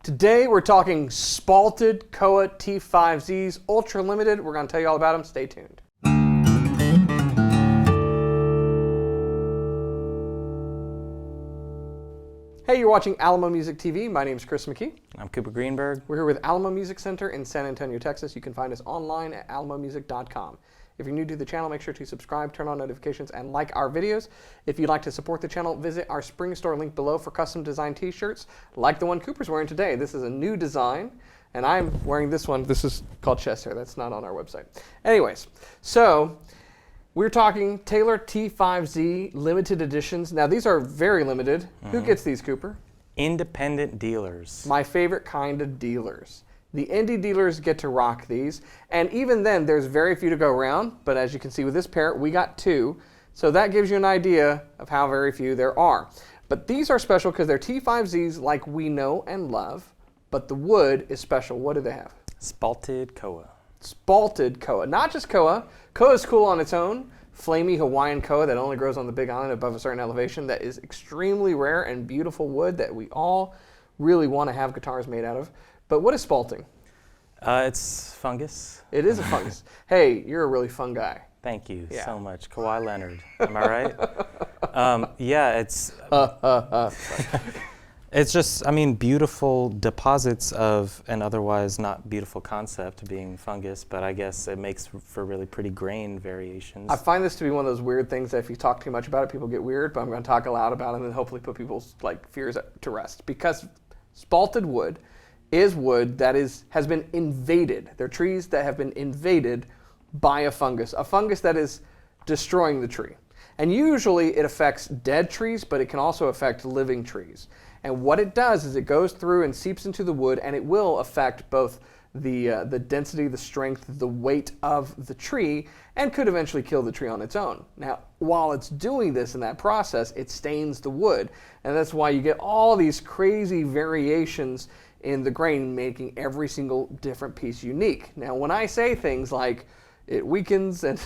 Today we're talking Spalted Koa T5zs, ultra limited. We're going to tell you all about them. Stay tuned. Hey, you're watching Alamo Music TV. My name is Chris McKee. I'm Cooper Greenberg. We're here with Alamo Music Center in San Antonio, Texas. You can find us online at alamomusic.com. If you're new to the channel, make sure to subscribe, turn on notifications, and like our videos. If you'd like to support the channel, visit our spring store link below for custom design t-shirts like the one Cooper's wearing today. This is a new design, and I'm wearing this one. This is called chest hair. That's not on our website. Anyways, so we're talking Taylor T5z limited editions. Now, these are very limited. Who gets these, Cooper? Independent dealers. My favorite kind of dealers. The indie dealers get to rock these, and even then, there's very few to go around, but as you can see with this pair, we got two, so that gives you an idea of how very few there are. But these are special because they're T5zs like we know and love, but the wood is special. What do they have? Spalted Koa. Spalted Koa. Not just Koa. Koa is cool on its own. Flamey Hawaiian Koa that only grows on the Big Island above a certain elevation. That is extremely rare and beautiful wood that we all really want to have guitars made out of. But what is spalting? It's fungus. It is a fungus. Hey, you're a really fun guy. Thank you so much. Kawhi Leonard. Am I right? Yeah, it's just, I mean, beautiful deposits of an otherwise not beautiful concept being fungus, but I guess it makes for really pretty grain variations. I find this to be one of those weird things that if you talk too much about it, people get weird, but I'm going to talk aloud about it and then hopefully put people's fears to rest. Because spalted wood is wood that has been invaded. They're trees that have been invaded by a fungus that is destroying the tree. And usually it affects dead trees, but it can also affect living trees. And what it does is it goes through and seeps into the wood, and it will affect both the density, the strength, the weight of the tree, and could eventually kill the tree on its own. Now, while it's doing this in that process, it stains the wood. And that's why you get all these crazy variations in the grain, making every single different piece unique. Now, when I say things like it weakens and,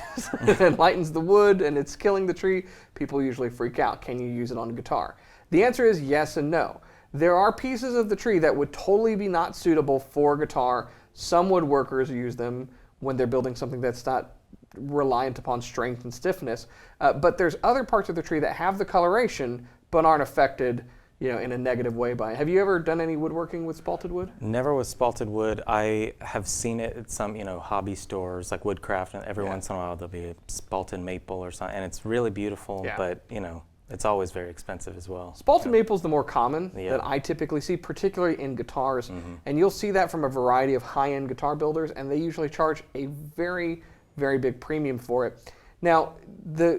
and lightens the wood and it's killing the tree, people usually freak out. Can you use it on a guitar? The answer is yes and no. There are pieces of the tree that would totally be not suitable for guitar. Some woodworkers use them when they're building something that's not reliant upon strength and stiffness. But there's other parts of the tree that have the coloration but aren't affected in a negative way by it. Have you ever done any woodworking with spalted wood? Never with spalted wood. I have seen it at some, hobby stores like Woodcraft, and every once in a while there'll be a spalted maple or something, and it's really beautiful, but it's always very expensive as well. Spalted maple is the more common that I typically see, particularly in guitars, and you'll see that from a variety of high-end guitar builders, and they usually charge a very, very big premium for it. Now,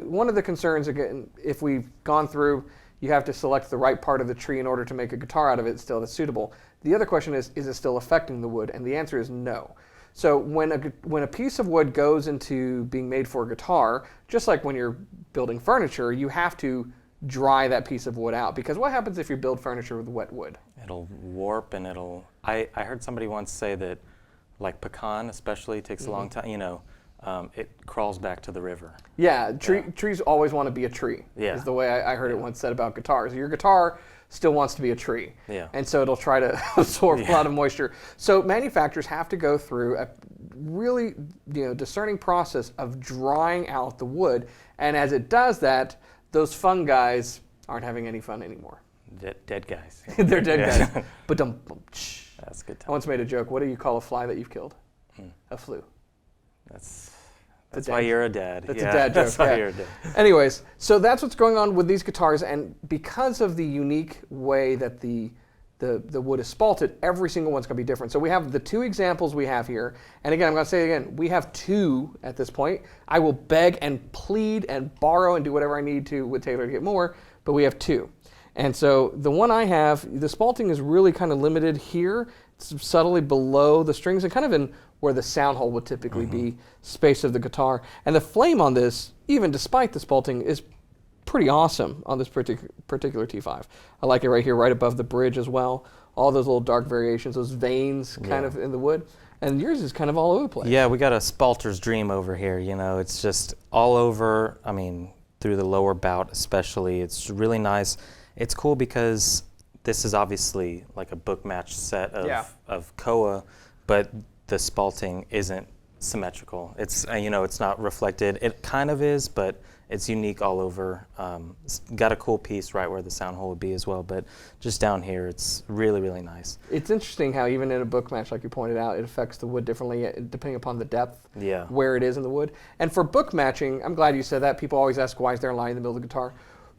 one of the concerns, again, if we've gone through, you have to select the right part of the tree in order to make a guitar out of it still that's suitable. The other question is it still affecting the wood? And the answer is no. So when a piece of wood goes into being made for a guitar, just like when you're building furniture, you have to dry that piece of wood out. Because what happens if you build furniture with wet wood? It'll warp and I heard somebody once say that, like pecan especially, takes a long time, it crawls back to the river. Yeah, trees always want to be a tree, is the way I heard it once said about guitars. Your guitar still wants to be a tree, and so it'll try to absorb a lot of moisture. So manufacturers have to go through a really discerning process of drying out the wood, and as it does that, those fun guys aren't having any fun anymore. Dead guys. They're dead guys. That's good time. I once made a joke. What do you call a fly that you've killed? A flue. That's why you're a dad. That's a dad joke. That's why you're a dad. Anyways, so that's what's going on with these guitars, and because of the unique way that the wood is spalted, every single one's going to be different. So we have the two examples we have here, and again, I'm going to say it again, we have two at this point. I will beg and plead and borrow and do whatever I need to with Taylor to get more, but we have two. And so the one I have, the spalting is really kind of limited here. It's subtly below the strings and kind of in where the sound hole would typically be, space of the guitar. And the flame on this, even despite the spalting, is pretty awesome on this particular T5. I like it right here, right above the bridge as well. All those little dark variations, those veins kind of in the wood. And yours is kind of all over the place. Yeah, we got a spalter's dream over here. It's just all over, through the lower bout especially. It's really nice. It's cool because this is obviously like a book match set Yeah. of Koa, but the spalting isn't symmetrical. It's it's not reflected. It kind of is, but it's unique all over. It's got a cool piece right where the sound hole would be as well, but just down here, it's really, really nice. It's interesting how even in a book match, like you pointed out, it affects the wood differently depending upon the depth, Yeah. where it is in the wood. And for book matching, I'm glad you said that. People always ask, why is there a line in the middle of the guitar?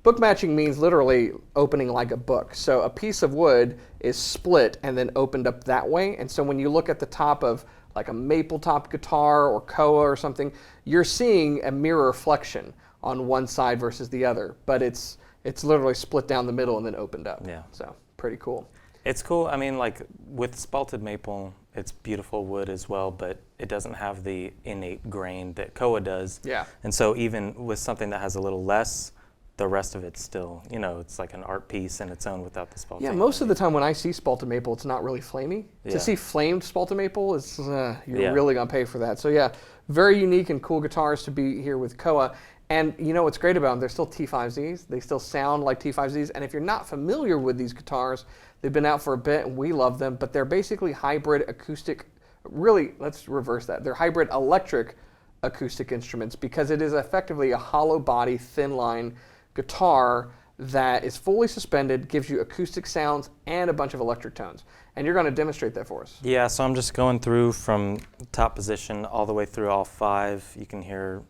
Book matching means literally opening like a book. So a piece of wood is split and then opened up that way. And so when you look at the top of like a maple top guitar or Koa or something, you're seeing a mirror reflection on one side versus the other, but it's literally split down the middle and then opened up. Yeah. So pretty cool. It's cool. I mean, like with spalted maple, it's beautiful wood as well, but it doesn't have the innate grain that Koa does. Yeah. And so even with something that has a little less, the rest of it's still, it's like an art piece in its own without the spalting. Yeah, most of the time when I see spalted maple, it's not really flamey. Yeah. To see flamed spalted maple, is you're Yeah. really gonna pay for that. So yeah, very unique and cool guitars to be here with Koa. And you know what's great about them? They're still T5zs. They still sound like T5zs. And if you're not familiar with these guitars, they've been out for a bit and we love them, but they're basically hybrid acoustic, really, let's reverse that. They're hybrid electric acoustic instruments because it is effectively a hollow body, thin line guitar that is fully suspended, gives you acoustic sounds and a bunch of electric tones. And you're gonna demonstrate that for us. Yeah, so I'm just going through from top position all the way through all 5. You can hear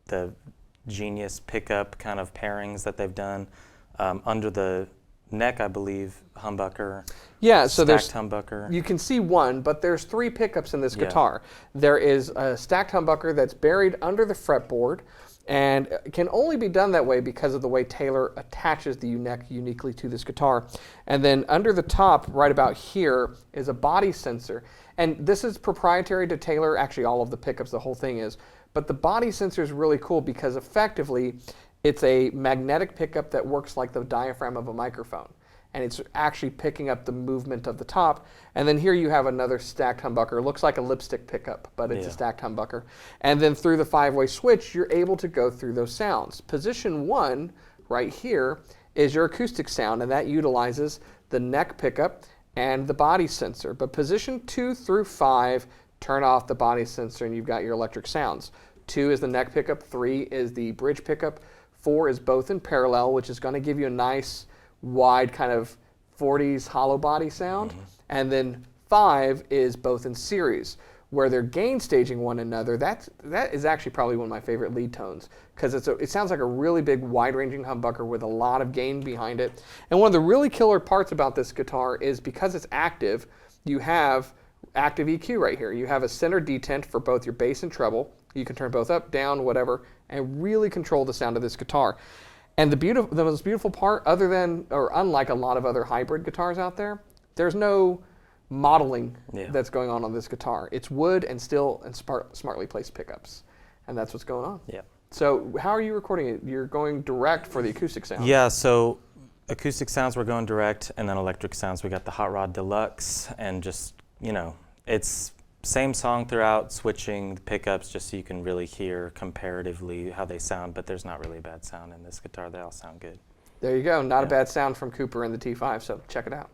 the genius pickup kind of pairings that they've done. Under the neck, I believe, humbucker. Yeah, so there's stacked humbucker. You can see one, but there's 3 pickups in this Yeah. guitar. There is a stacked humbucker that's buried under the fretboard, and it can only be done that way because of the way Taylor attaches the neck uniquely to this guitar. And then under the top, right about here, is a body sensor. And this is proprietary to Taylor, actually all of the pickups, the whole thing is. But the body sensor is really cool because effectively it's a magnetic pickup that works like the diaphragm of a microphone. And it's actually picking up the movement of the top. And then here you have another stacked humbucker. It looks like a lipstick pickup, but it's a Yeah. stacked humbucker. And then through the 5-way switch, you're able to go through those sounds. Position 1, right here, is your acoustic sound, and that utilizes the neck pickup and the body sensor. But position 2 through 5, turn off the body sensor, and you've got your electric sounds. 2 is the neck pickup, 3 is the bridge pickup, 4 is both in parallel, which is going to give you a nice wide kind of 40s hollow body sound. Mm-hmm. And then 5 is both in series, where they're gain staging one another. That is actually probably one of my favorite lead tones because it sounds like a really big wide-ranging humbucker with a lot of gain behind it. And one of the really killer parts about this guitar is because it's active, you have active EQ right here. You have a center detent for both your bass and treble. You can turn both up, down, whatever, and really control the sound of this guitar. And the most beautiful part, unlike a lot of other hybrid guitars out there, there's no modeling that's going on this guitar. It's wood and steel and smartly placed pickups, and that's what's going on. Yeah. So how are you recording it? You're going direct for the acoustic sound. Yeah, so acoustic sounds we're going direct, and then electric sounds we got the Hot Rod Deluxe, and just, it's same song throughout, switching the pickups just so you can really hear comparatively how they sound, but there's not really a bad sound in this guitar. They all sound good. There you go. Not a bad sound from Cooper and the T5, so check it out.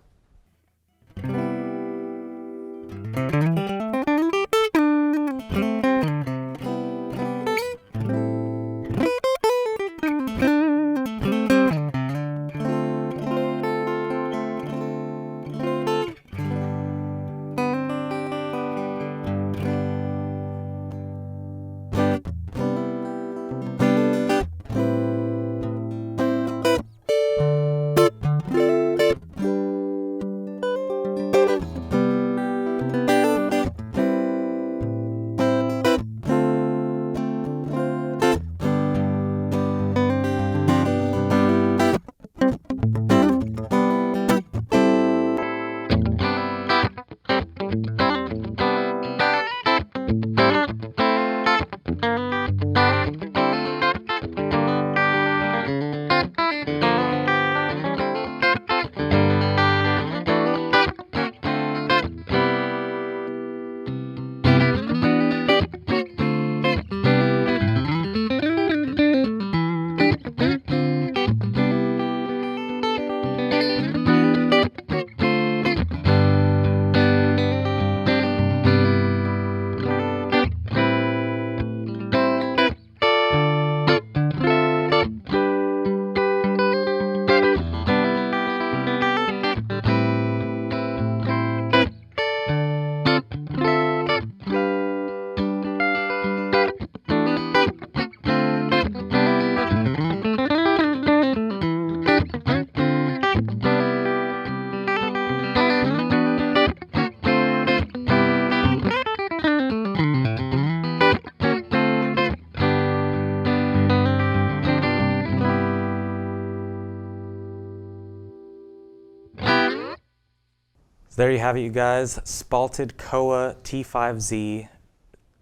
There you have it, you guys. Spalted Koa T5z,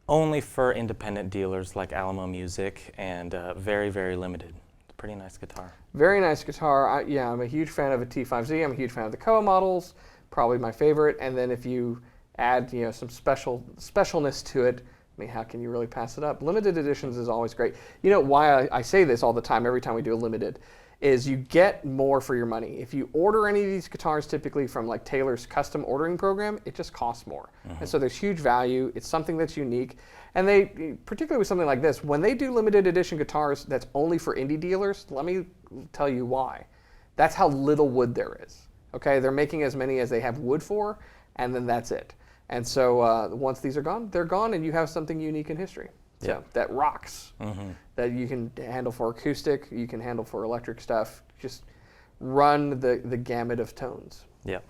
only for independent dealers like Alamo Music, and very, very limited. It's a pretty nice guitar. Very nice guitar. Yeah, I'm a huge fan of a T5z. I'm a huge fan of the Koa models, probably my favorite. And then if you add, some specialness to it, I mean, how can you really pass it up? Limited editions is always great. You know why I say this all the time, every time we do a limited, is you get more for your money. If you order any of these guitars typically from like Taylor's custom ordering program, it just costs more. And so there's huge value. It's something that's unique. And they, particularly with something like this, when they do limited edition guitars that's only for indie dealers, let me tell you why. That's how little wood there is. Okay, they're making as many as they have wood for, and then that's it. And so once these are gone, they're gone, and you have something unique in history. So that rocks, that you can handle for acoustic, you can handle for electric stuff. Just run the gamut of tones. Yep.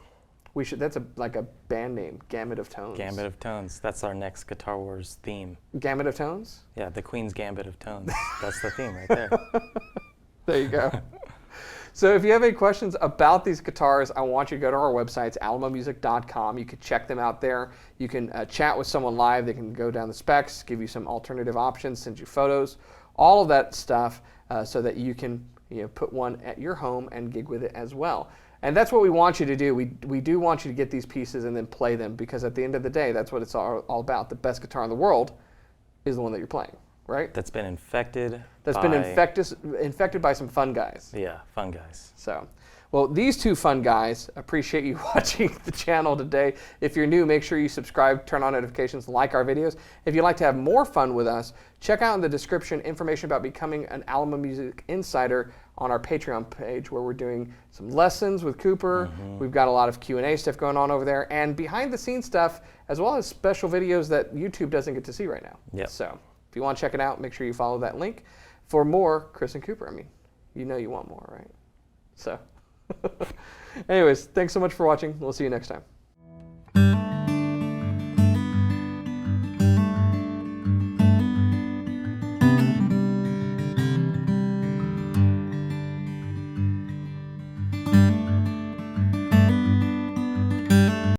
We should. That's like a band name, Gamut of Tones. Gambit of Tones. That's our next Guitar Wars theme. Gamut of Tones? Yeah, the Queen's Gambit of Tones. That's the theme right there. There you go. So if you have any questions about these guitars, I want you to go to our website, it's alamomusic.com. You can check them out there. You can chat with someone live. They can go down the specs, give you some alternative options, send you photos, all of that stuff, so that you can put one at your home and gig with it as well. And that's what we want you to do. We do want you to get these pieces and then play them, because at the end of the day, that's what it's all about. The best guitar in the world is the one that you're playing, right? That's been infected. Infected by some fun guys. Yeah, fun guys. So, well, these two fun guys, appreciate you watching the channel today. If you're new, make sure you subscribe, turn on notifications, like our videos. If you'd like to have more fun with us, check out in the description information about becoming an Alamo Music Insider on our Patreon page, where we're doing some lessons with Cooper. We've got a lot of Q&A stuff going on over there, and behind the scenes stuff, as well as special videos that YouTube doesn't get to see right now. Yep. So if you want to check it out, make sure you follow that link. For more Chris and Cooper, I mean, you want more, right? So anyways, thanks so much for watching. We'll see you next time.